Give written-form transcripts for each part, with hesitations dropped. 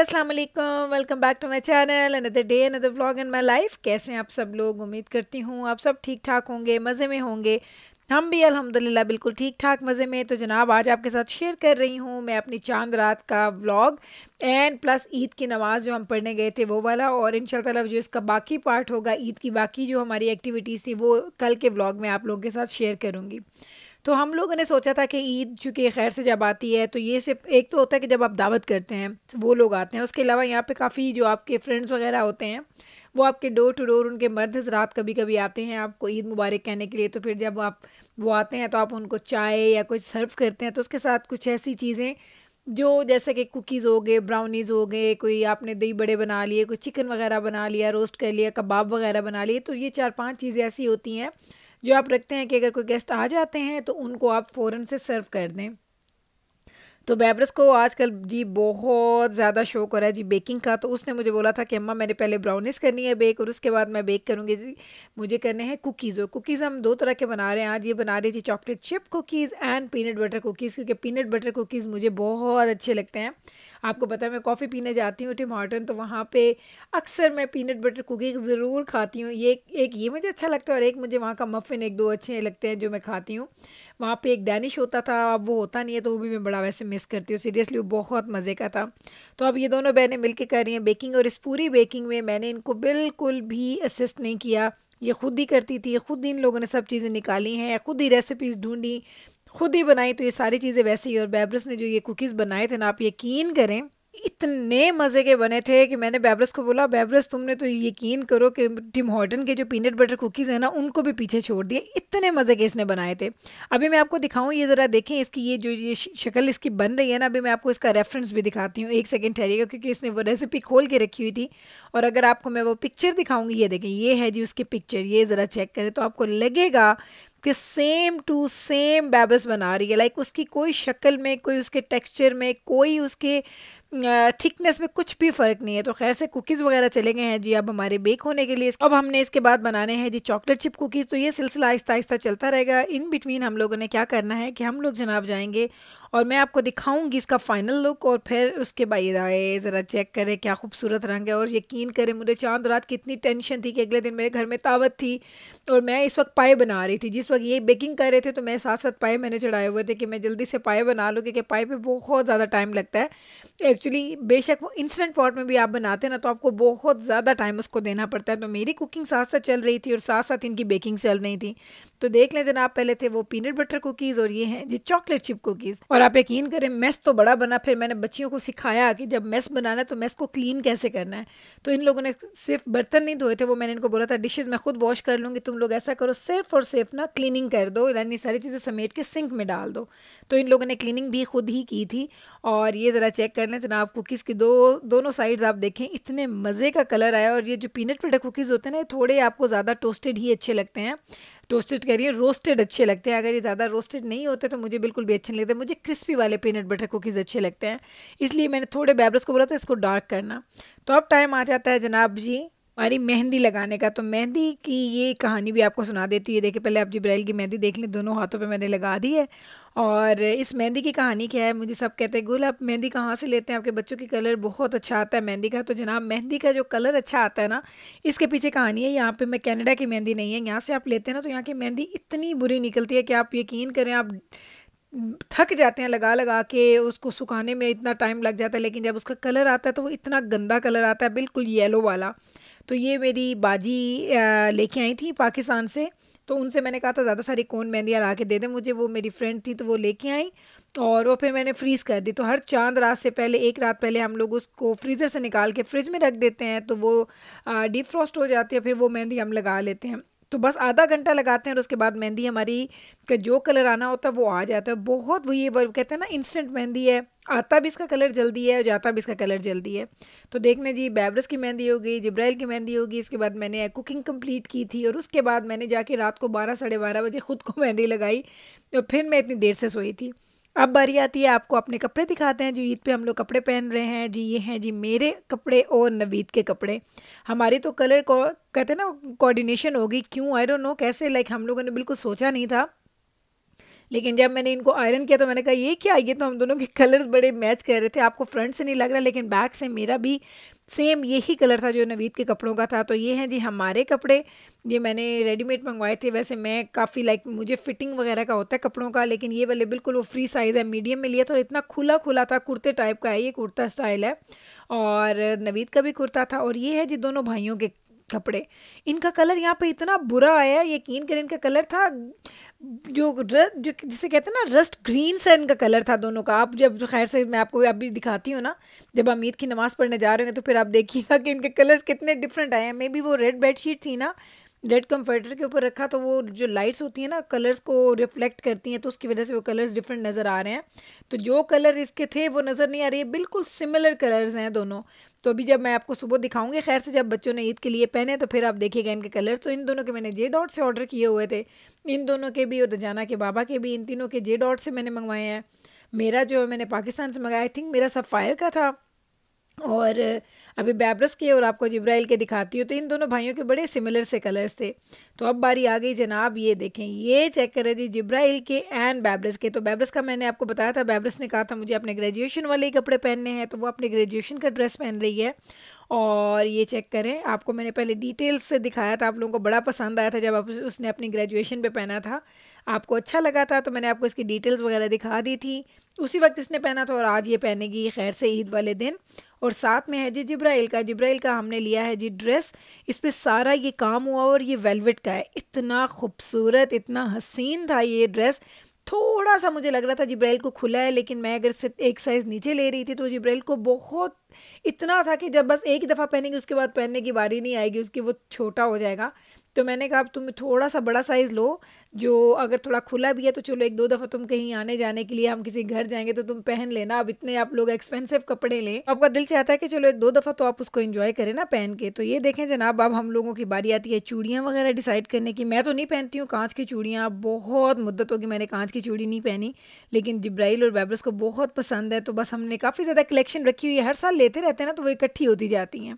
अस्सलाम वालेकुम, welcome back to my channel. Another day another vlog in my life. कैसे हैं आप सब लोग? उम्मीद करती हूँ आप सब ठीक ठाक होंगे, मज़े में होंगे। हम भी अल्हम्दुलिल्लाह बिल्कुल ठीक ठाक मज़े में। तो जनाब आज आपके साथ शेयर कर रही हूँ मैं अपनी चांद रात का व्लॉग एंड प्लस ईद की नमाज़ जो हम पढ़ने गए थे वो वाला, और इंशाल्लाह ताला जो इसका बाकी पार्ट होगा, ईद की बाकी जो हमारी एक्टिविटीज़ थी वो कल के व्लॉग में आप लोगों के साथ शेयर करूँगी। तो हम लोगों ने सोचा था कि ईद चूँकि खैर से जब आती है तो ये सिर्फ एक तो होता है कि जब आप दावत करते हैं तो वो लोग आते हैं, उसके अलावा यहाँ पे काफ़ी जो आपके फ्रेंड्स वगैरह होते हैं वो आपके डोर टू डोर, उनके मर्द हज़रात कभी कभी आते हैं आपको ईद मुबारक कहने के लिए। तो फिर जब आप वो आते हैं तो आप उनको चाय या कुछ सर्व करते हैं, तो उसके साथ कुछ ऐसी चीज़ें जो जैसे कि कुकीज़ हो गए, ब्राउनीज़ हो गए, कोई आपने दही बड़े बना लिए, कोई चिकन वगैरह बना लिया, रोस्ट कर लिया, कबाब वगैरह बना लिए। तो ये 4-5 चीज़ें ऐसी होती हैं जो आप रखते हैं कि अगर कोई गेस्ट आ जाते हैं तो उनको आप फ़ौरन से सर्व कर दें। तो बैबरस को आजकल जी बहुत ज़्यादा शौक हो रहा है जी बेकिंग का। तो उसने मुझे बोला था कि अम्मा मैंने पहले ब्राउनीज़ करनी है बेक, और उसके बाद मैं बेक करूँगी जी मुझे करने हैं कुकीज़। और कुकीज़ हम दो तरह के बना रहे हैं। आज ये बना रही थी chocolate chip cookies and peanut butter cookies, क्योंकि पीनट बटर कुकीज़ मुझे बहुत अच्छे लगते हैं। आपको पता है मैं कॉफ़ी पीने जाती हूँ टिम हॉर्टन, तो वहाँ पे अक्सर मैं पीनट बटर कुकीज़ ज़रूर खाती हूँ। ये एक ये मुझे अच्छा लगता है, और एक मुझे वहाँ का मफ़िन एक दो अच्छे लगते हैं जो मैं खाती हूँ। वहाँ पे एक डैनिश होता था, अब वो होता नहीं है, तो वो भी मैं बड़ा वैसे मिस करती हूँ सीरियसली, वो बहुत मज़े का था। तो अब ये दोनों बहनें मिलके कर रही हैं बेकिंग, और इस पूरी बेकिंग में मैंने इनको बिल्कुल भी असिस्ट नहीं किया। ये खुद ही करती थी, खुद इन लोगों ने सब चीज़ें निकाली हैं, खुद ही रेसिपीज़ ढूंढी, खुद ही बनाई। तो ये सारी चीज़ें वैसे ही। और बैबरस ने जो ये कुकीज़ बनाए थे ना, आप यकीन करें इतने मज़े के बने थे कि मैंने बैबरस को बोला, बैबरस तुमने तो यकीन करो कि टिम हॉर्टन के जो पीनट बटर कुकीज़ हैं ना उनको भी पीछे छोड़ दिए, इतने मज़े के इसने बनाए थे। अभी मैं आपको दिखाऊं, ये ज़रा देखें इसकी ये जो ये शक्ल इसकी बन रही है ना, अभी मैं आपको इसका रेफरेंस भी दिखाती हूँ। एक सेकंड ठहरिएगा, क्योंकि इसने वो रेसिपी खोल के रखी हुई थी। और अगर आपको मैं वो पिक्चर दिखाऊंगी, ये देखें, ये है जी उसकी पिक्चर, ये ज़रा चेक करें तो आपको लगेगा कि सेम टू सेम बैबरस बना रही है। लाइक उसकी कोई शक्ल में, कोई उसके टेक्सचर में, कोई उसके थिकनेस में कुछ भी फ़र्क नहीं है। तो खैर से कुकीज़ वगैरह चले गए हैं जी अब हमारे बेक होने के लिए। अब हमने इसके बाद बनाने हैं जी चॉकलेट चिप कुकीज़। तो ये सिलसिला आहिस्ता आहिस्ता चलता रहेगा। इन बिटवीन हम लोगों ने क्या करना है कि हम लोग जनाब जाएंगे और मैं आपको दिखाऊंगी इसका फाइनल लुक, और फिर उसके बाद आए ज़रा चेक करें क्या खूबसूरत रंग है। और यकीन करें मुझे चांद रात की इतनी टेंशन थी कि अगले दिन मेरे घर में दावत थी, और मैं इस वक्त पाए बना रही थी। जिस वक्त ये बेकिंग कर रहे थे तो मैं साथ साथ पाए मैंने चढ़ाए हुए थे कि मैं जल्दी से पाए बना लूँ, क्योंकि पाए पे बहुत ज़्यादा टाइम लगता है एक्चुअली। बेशक वो इंस्टेंट पॉट में भी आप बनाते हैं ना तो आपको बहुत ज़्यादा टाइम उसको देना पड़ता है। तो मेरी कुकिंग साथ साथ चल रही थी और साथ साथ इनकी बेकिंग चल रही थी। तो देख लें जनाब, पहले थे वो पीनट बटर कुकीज़ और ये हैं जी चॉकलेट चिप कुकीज़। और आप यकीन करें मेस तो बड़ा बना। फिर मैंने बच्चियों को सिखाया कि जब मेस बनाना है तो मेस को क्लीन कैसे करना है। तो इन लोगों ने सिर्फ बर्तन नहीं धोए थे, वो मैंने इनको बोला था डिशेज़ मैं खुद वॉश कर लूँगी, तुम लोग ऐसा करो सिर्फ और सिर्फ ना क्लीनिंग कर दो, यानी सारी चीज़ें समेट के सिंक में डाल दो। तो इन लोगों ने क्लीनिंग भी खुद ही की थी। और ये ज़रा चेक कर लें जनाब, कुकीज़ की दोनों साइड्स आप देखें इतने मज़े का कलर आया। और ये जो पीनट बटर कुकीज़ होते हैं ना, ये थोड़े आपको ज़्यादा टोस्टेड ही अच्छे लगते हैं। टोस्टेड करिए, रोस्टेड अच्छे लगते हैं। अगर ये ज़्यादा रोस्टेड नहीं होते तो मुझे बिल्कुल भी अच्छे नहीं लगते। मुझे क्रिस्पी वाले पीनट बटर कुकीज़ अच्छे लगते हैं, इसलिए मैंने थोड़े बैबरस को बोला था इसको डार्क करना। तो अब टाइम आ जाता है जनाब जी हमारी मेहंदी लगाने का। तो मेहंदी की ये कहानी भी आपको सुना देती हूँ। ये देखिए, पहले आप जिब्राइल की मेहंदी देख लें, दोनों हाथों पे मैंने लगा दी है। और इस मेहंदी की कहानी क्या है, मुझे सब कहते हैं गुल आप मेहंदी कहाँ से लेते हैं, आपके बच्चों की कलर बहुत अच्छा आता है मेहंदी का। तो जनाब मेहंदी का जो कलर अच्छा आता है ना, इसके पीछे कहानी है। यहाँ पे मैं कनाडा की मेहंदी नहीं है, यहाँ से आप लेते हैं ना तो यहाँ की मेहंदी इतनी बुरी निकलती है कि आप यकीन करें आप थक जाते हैं लगा लगा के, उसको सुखाने में इतना टाइम लग जाता है। लेकिन जब उसका कलर आता है तो वो इतना गंदा कलर आता है, बिल्कुल येलो वाला। तो ये मेरी बाजी लेके आई थी पाकिस्तान से। तो उनसे मैंने कहा था ज़्यादा सारी कौन मेहंदियाँ ला के दे दें मुझे, वो मेरी फ्रेंड थी तो वो लेके आई। और वो फिर मैंने फ्रीज़ कर दी। तो हर चांद रात से पहले, एक रात पहले हम लोग उसको फ्रीज़र से निकाल के फ्रिज में रख देते हैं, तो वो डीप फ्रॉस्ट हो जाती है। फिर वो मेहंदी हम लगा लेते हैं। तो बस आधा घंटा लगाते हैं और उसके बाद मेहंदी हमारी का जो कलर आना होता है वो आ जाता है। बहुत वो ये कहते हैं ना इंस्टेंट मेहंदी है, आता भी इसका कलर जल्दी है और जाता भी इसका कलर जल्दी है। तो देखने जी बैबरस की मेहंदी हो गई, जिब्राइल की मेहंदी होगी। इसके बाद मैंने कुकिंग कंप्लीट की थी, और उसके बाद मैंने जाके रात को 12 साढ़े 12 बजे ख़ुद को मेहंदी लगाई। तो फिर मैं इतनी देर से सोई थी। अब बारी आती है आपको अपने कपड़े दिखाते हैं जो ईद पे हम लोग कपड़े पहन रहे हैं जी। ये हैं जी मेरे कपड़े और नवीद के कपड़े। हमारी तो कलर को कहते हैं ना कोऑर्डिनेशन होगी, क्यों आई डोंट नो कैसे, लाइक हम लोगों ने बिल्कुल सोचा नहीं था। लेकिन जब मैंने इनको आयरन किया तो मैंने कहा ये क्या, ये तो हम दोनों के कलर्स बड़े मैच कर रहे थे। आपको फ्रंट से नहीं लग रहा लेकिन बैक से मेरा भी सेम यही कलर था जो नवीद के कपड़ों का था। तो ये हैं जी हमारे कपड़े, ये मैंने रेडीमेड मंगवाए थे। वैसे मैं काफ़ी मुझे फिटिंग वगैरह का होता है कपड़ों का, लेकिन ये वाले बिल्कुल वो फ्री साइज़ है, मीडियम में लिया था और इतना खुला खुला था, कुर्ते टाइप का है, ये कुर्ता स्टाइल है और नवीद का भी कुर्ता था। और ये है जी दोनों भाइयों के कपड़े। इनका कलर यहाँ पे इतना बुरा आया, यकीन करें इनका कलर था जो जिसे कहते हैं ना रस्ट ग्रीन सा इनका कलर था दोनों का। आप जब खैर से मैं आपको अभी दिखाती हूँ ना, जब हम ईद की नमाज़ पढ़ने जा रहे होंगे तो फिर आप देखिएगा कि इनके कलर्स कितने डिफरेंट आए हैं। मे बी वो रेड बेडशीट थी ना, रेड कंफर्टर के ऊपर रखा, तो वो जो लाइट्स होती हैं ना कलर्स को रिफ्लेक्ट करती हैं, तो उसकी वजह से वो कलर्स डिफरेंट नज़र आ रहे हैं। तो जो कलर इसके थे वो नज़र नहीं आ रही है, बिल्कुल सिमिलर कलर्स हैं दोनों। तो अभी जब मैं आपको सुबह दिखाऊंगी खैर से, जब बच्चों ने ईद के लिए पहने तो फिर आप देखिएगा इनके कलर्स। तो इन दोनों के मैंने जे डॉट से ऑर्डर किए हुए थे, इन दोनों के भी और दजाना के बाबा के भी, इन तीनों के जे डॉट से मैंने मंगवाए हैं। मेरा जो मैंने पाकिस्तान से मंगाया, आई थिंक मेरा सफ़ायर का था, और अभी बैब्रस के और आपको जिब्राइल के दिखाती हूँ। तो इन दोनों भाइयों के बड़े सिमिलर से कलर्स थे। तो अब बारी आ गई जनाब, ये देखें, ये चेक करें जी जिब्राइल के एंड बैब्रस के। तो बैब्रस का मैंने आपको बताया था, बैब्रस ने कहा था मुझे अपने ग्रेजुएशन वाले ही कपड़े पहनने हैं, तो वो अपने ग्रेजुएशन का ड्रेस पहन रही है। और ये चेक करें, आपको मैंने पहले डिटेल्स से दिखाया था, आप लोगों को बड़ा पसंद आया था जब उसने अपनी ग्रेजुएशन पे पहना था, आपको अच्छा लगा था, तो मैंने आपको इसकी डिटेल्स वगैरह दिखा दी थी। उसी वक्त इसने पहना था और आज ये पहनेगी खैर से ईद वाले दिन। और साथ में है जी जिब्राइल का हमने लिया है जी ड्रेस। इस पर सारा ये काम हुआ और ये वेलवेट का है, इतना खूबसूरत, इतना हसीन था ये ड्रेस। थोड़ा सा मुझे लग रहा था जिब्राइल को खुला है, लेकिन मैं अगर से एक साइज़ नीचे ले रही थी तो जिब्राइल को बहुत इतना था कि जब बस एक ही दफ़ा पहनेगी उसके बाद पहनने की बारी नहीं आएगी उसकी, वो छोटा हो जाएगा। तो मैंने कहा अब तुम थोड़ा सा बड़ा साइज़ लो, जो अगर थोड़ा खुला भी है तो चलो एक दो दफ़ा तुम कहीं आने जाने के लिए, हम किसी घर जाएंगे तो तुम पहन लेना। अब इतने आप लोग एक्सपेंसिव कपड़े लें, आपका दिल चाहता है कि चलो एक दो दफ़ा तो आप उसको एंजॉय करें ना पहन के। तो ये देखें जनाब, अब हम लोगों की बारी आती है चूड़ियाँ वगैरह डिसाइड करने की। मैं तो नहीं पहनती हूँ कांच की चूड़ियाँ, बहुत मुद्दत होगी मैंने कांच की चूड़ी नहीं पहनी, लेकिन जिब्राइल और बैब्रस को बहुत पसंद है, तो बस हमने काफ़ी ज़्यादा कलेक्शन रखी हुई है, हर साल लेते रहते हैं ना तो वो इकट्ठी होती जाती हैं।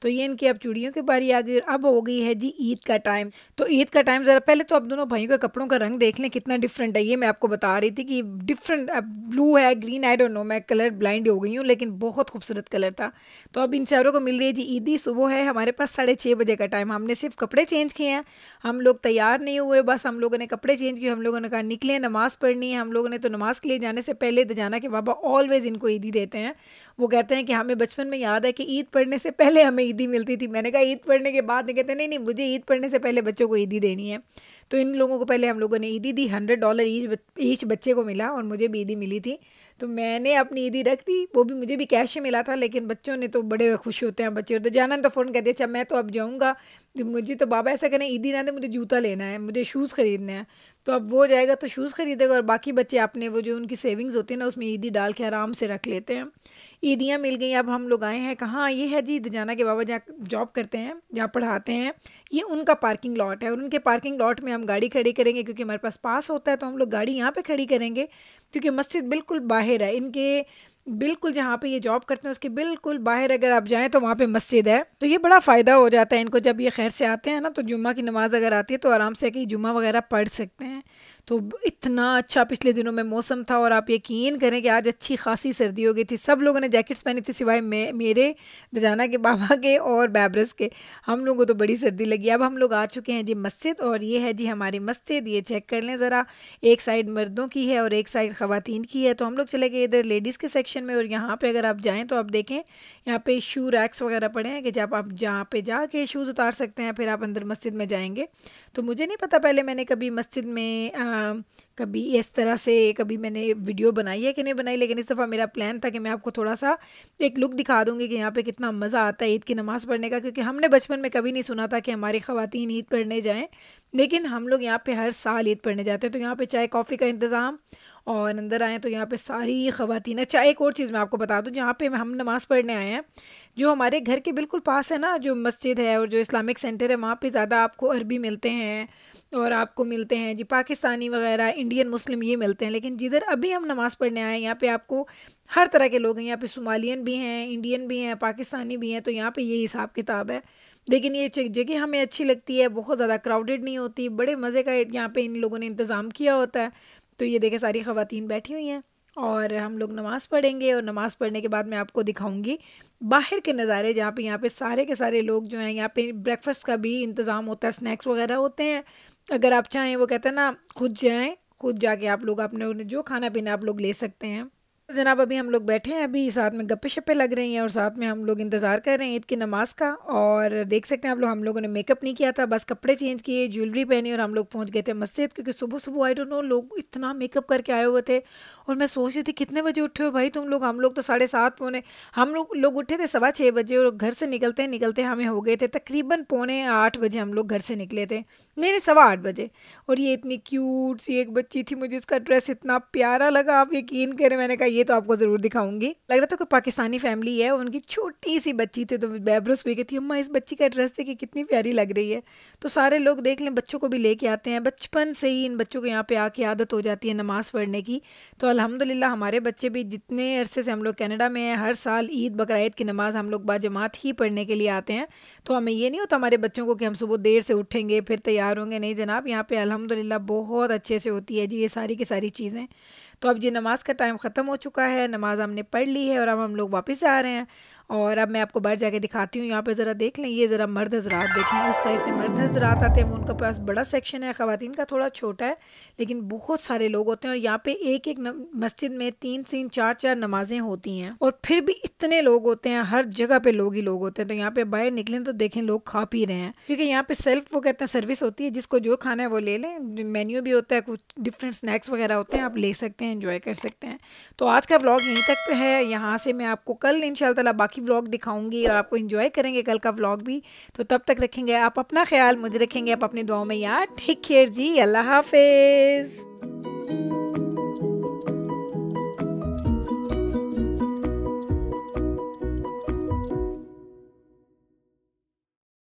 तो ये इनकी अब चूड़ियों की बारी आ गई। अब हो गई है जी ईद का टाइम। तो ईद का टाइम ज़रा पहले तो अब दोनों भाइयों के कपड़ों का रंग देख लें कितना डिफरेंट है। ये मैं आपको बता रही थी कि डिफरेंट, अब ब्लू है, ग्रीन, आई डोंट नो, मैं कलर ब्लाइंड हो गई हूँ, लेकिन बहुत खूबसूरत कलर था। तो अब इन चारों को मिल रही है जी ईदी। सुबह है हमारे पास 6:30 बजे का टाइम, हमने सिर्फ कपड़े चेंज किए हैं, हम लोग तैयार नहीं हुए, बस हम लोगों ने कपड़े चेंज किए। हम लोगों ने कहा निकले, नमाज़ पढ़नी है। हम लोगों ने तो नमाज़ के लिए जाने से पहले दजाना के बाबा ऑलवेज़ इनको ईदी देते हैं। वो कहते हैं कि हमें बचपन में याद है कि ईद पढ़ने से पहले हमें ईदी मिलती थी। मैंने कहा ईद पढ़ने के बाद? नहीं, कहते नहीं नहीं, मुझे ईद पढ़ने से पहले बच्चों को ईदी देनी है। तो इन लोगों को पहले हम लोगों ने ईदी दी, $100 ईच बच्चे को मिला, और मुझे भी ईदी मिली थी। तो मैंने अपनी ईदी रख दी, वो भी मुझे भी कैश में मिला था, लेकिन बच्चों ने तो बड़े खुश होते हैं बच्चे। तो जाना तो फ़ौरन कहते अच्छा मैं तो अब जाऊँगा, मुझे तो बाबा ऐसा करें ईदी ना दे, मुझे जूता लेना है, मुझे शूज़ ख़रीदने हैं। तो अब वो जाएगा तो शूज़ ख़रीदेगा, और बाकी बच्चे अपने वो जो उनकी सेविंग्स होती है ना उसमें ईदी डाल के आराम से रख लेते हैं। ईदियाँ मिल गई। अब हम लोग आए हैं कहाँ, ये है जी दजाना के बाबा जहाँ जॉब करते हैं, जहाँ पढ़ाते हैं, ये उनका पार्किंग लॉट है, और उनके पार्किंग लॉट में हम गाड़ी खड़ी करेंगे क्योंकि हमारे पास होता है, तो हम लोग गाड़ी यहाँ पे खड़ी करेंगे क्योंकि मस्जिद बिल्कुल बाहर है इनके, बिल्कुल जहाँ पे ये जॉब करते हैं उसके बिल्कुल बाहर अगर आप जाएँ तो वहाँ पे मस्जिद है। तो ये बड़ा फ़ायदा हो जाता है इनको, जब ये खैर से आते हैं ना तो जुम्मा की नमाज़ अगर आती है तो आराम से कि जुम्मा वगैरह पढ़ सकते हैं। तो इतना अच्छा पिछले दिनों में मौसम था, और आप यकीन करें कि आज अच्छी खासी सर्दी हो गई थी। सब लोगों ने जैकेट्स पहनी थी सिवाय मेरे, दजाना के बाबा के और बैब्रस के। हम लोगों को तो बड़ी सर्दी लगी। अब हम लोग आ चुके हैं जी मस्जिद, और ये है जी हमारी मस्जिद। ये चेक कर लें ज़रा, एक साइड मर्दों की है और एक साइड ख़वातीन की है। तो हम लोग चले गए इधर लेडीज़ के सेक्शन में, और यहाँ पे अगर आप जाएँ तो आप देखें यहाँ पे शू रैक्स वगैरह पड़े हैं कि जब आप जहाँ पे जाके शूज़ उतार सकते हैं, फिर आप अंदर मस्जिद में जाएंगे। तो मुझे नहीं पता पहले मैंने कभी मस्जिद में कभी इस तरह से कभी मैंने वीडियो बनाई है कि नहीं बनाई, लेकिन इस दफ़ा मेरा प्लान था कि मैं आपको थोड़ा सा एक लुक दिखा दूँगी कि यहाँ पे कितना मज़ा आता है ईद की नमाज़ पढ़ने का। क्योंकि हमने बचपन में कभी नहीं सुना था कि हमारी ख़वातीन ईद पढ़ने जाएँ, लेकिन हम लोग यहाँ पे हर साल ईद पढ़ने जाते हैं। तो यहाँ पे चाय कॉफ़ी का इंतज़ाम, और अंदर आएँ तो यहाँ पे सारी ख़वातीन। अच्छा एक और चीज़ मैं आपको बता दूँ, जहाँ पे हम नमाज़ पढ़ने आए हैं, जो हमारे घर के बिल्कुल पास है ना जो मस्जिद है और जो इस्लामिक सेंटर है, वहाँ पे ज़्यादा आपको अरबी मिलते हैं और आपको मिलते हैं जी पाकिस्तानी वगैरह, इंडियन मुस्लिम, ये मिलते हैं। लेकिन जिधर अभी हम नमाज़ पढ़ने आए हैं यहाँ पे आपको हर तरह के लोग हैं। यहाँ पे सोमालियन भी हैं, इंडियन भी हैं, पाकिस्तानी भी हैं। तो यहाँ पे ये हिसाब किताब है। लेकिन ये जगह हमें अच्छी लगती है, बहुत ज़्यादा क्राउडेड नहीं होती, बड़े मज़े का यहाँ पे इन लोगों ने इंतज़ाम किया होता है। तो ये देखें सारी ख़वातीन बैठी हुई हैं और हम लोग नमाज़ पढ़ेंगे और नमाज़ पढ़ने के बाद मैं आपको दिखाऊंगी बाहर के नज़ारे, जहाँ पे यहाँ पे सारे के सारे लोग जो हैं, यहाँ पे ब्रेकफास्ट का भी इंतज़ाम होता है, स्नैक्स वगैरह होते हैं। अगर आप चाहें, वो कहते हैं ना, खुद जाएं, खुद जाके आप लोग अपने जो खाना पीना आप लोग ले सकते हैं। जनाब अभी हम लोग बैठे हैं, अभी साथ में गप्पे शप्पे लग रही हैं और साथ में हम लोग इंतज़ार कर रहे हैं ईद की नमाज़ का। और देख सकते हैं हम लोगों ने मेकअप नहीं किया था, बस कपड़े चेंज किए, ज्वेलरी पहनी और हम लोग पहुंच गए थे मस्जिद, क्योंकि सुबह सुबह आई डोंट नो लोग इतना मेकअप करके आए हुए थे। और मैं सोच रही थी कितने बजे उठे हो भाई तुम लोग? हम लोग तो 7:30 पौने, हम लोग उठे थे 6:15 बजे और घर से निकलते निकलते हमें हो गए थे तकरीबन 7:45 बजे हम लोग घर से निकले थे, नहीं 8:15 बजे। और ये इतनी क्यूट सी एक बच्ची थी, मुझे इसका ड्रेस इतना प्यारा लगा, आप यकीन करें, मैंने कहा ये तो आपको ज़रूर दिखाऊंगी। लग रहा था कोई पाकिस्तानी फैमिली है, उनकी छोटी सी बच्ची थी, तो बैबरूस भी थी, अम्मा इस बच्ची का ड्रेस देखिए कितनी प्यारी लग रही है। तो सारे लोग देख लें, बच्चों को भी लेके आते हैं, बचपन से ही इन बच्चों को यहाँ पे आके आदत हो जाती है नमाज़ पढ़ने की। तो अल्हम्दुलिल्लाह हमारे बच्चे भी, जितने अरसे से हम लोग कनाडा में हैं, हर साल ईद बकरा ईद की नमाज़ हम लोग बाजमात ही पढ़ने के लिए आते हैं। तो हमें ये नहीं होता हमारे बच्चों को कि हम सुबह देर से उठेंगे फिर तैयार होंगे, नहीं जनाब, यहाँ पे अल्हम्दुलिल्लाह बहुत अच्छे से होती है जी ये सारी की सारी चीज़ें। तो अब जी नमाज़ का टाइम ख़त्म हो चुका है, नमाज़ हमने पढ़ ली है और अब हम लोग वापस आ रहे हैं। और अब मैं आपको बाहर जाके दिखाती हूँ। यहाँ पे ज़रा देख लें, ये ज़रा मर्द हज़रात देखें, उस साइड से मर्द हज़रात आते हैं, वो उनके पास बड़ा सेक्शन है, ख़वातीन का थोड़ा छोटा है, लेकिन बहुत सारे लोग होते हैं। और यहाँ पे एक एक मस्जिद में 3-3 4-4 नमाज़ें होती हैं और फिर भी इतने लोग होते हैं, हर जगह पे लोग ही लोग होते हैं। तो यहाँ पे बाहर निकलें तो देखें लोग खा पी रहे हैं, क्योंकि यहाँ पे सेल्फ, वो कहते हैं, सर्विस होती है, जिसको जो खाना है वो ले लें। मेन्यू भी होता है, कुछ डिफरेंट स्नैक्स वगैरह होते हैं, आप ले सकते हैं, एंजॉय कर सकते हैं। तो आज का व्लॉग यहीं तक है। यहाँ से मैं आपको कल इंशाल्लाह ताला बाकी व्लॉग दिखाऊंगी और आपको एंजॉय करेंगे कल का व्लॉग भी। तो तब तक रखेंगे आप अपना ख्याल, मुझे रखेंगे आप अपनी दुआओं में याद। टेक केयर जी, अल्लाह हाफिज़।